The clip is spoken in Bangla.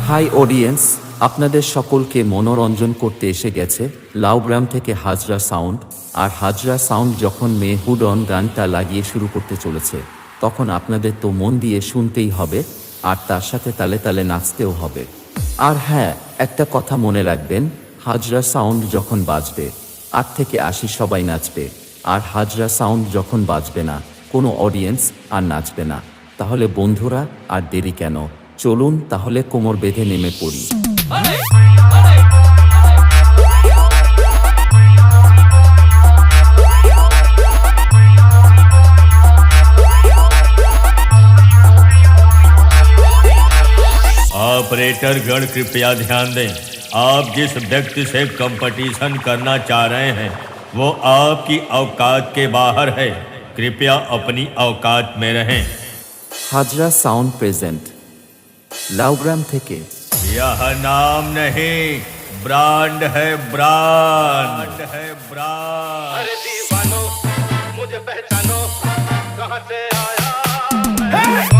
হাই অডিয়েন্স, আপনাদের সকলকে মনোরঞ্জন করতে এসে গেছে লাউগ্রাম থেকে হাজরা সাউন্ড। আর হাজরা সাউন্ড যখন মে হুড অন গানটা লাগিয়ে শুরু করতে চলেছে, তখন আপনাদের তো মন দিয়ে শুনতেই হবে, আর তার সাথে তালে তালে নাচতেও হবে। আর হ্যাঁ, একটা কথা মনে রাখবেন, হাজরা সাউন্ড যখন বাজবে 8 থেকে 80 সবাই নাচবে, আর হাজরা সাউন্ড যখন বাজবে না, কোনো অডিয়েন্স আর নাচবে না। তাহলে বন্ধুরা, আর দেরি কেন, চলুন তাহলে কোমর বেঁধে নেমে পড়ি। ऑपरेटर गण कृपया ध्यान दें। आप जिस व्यक्ति से कंपटीशन करना चाह रहे हैं वो आपकी औकात के बाहर है। कृपया अपनी औकात में रहें। হাজরা সাউন্ড প্রেজেন্ট লাউগ্রাম থেকে। यह नाम नहीं, ब्रांड है, ब्रांड है, ब्रांड। अरे दीवानो मुझे पहचानो, कहाँ से आया मैं?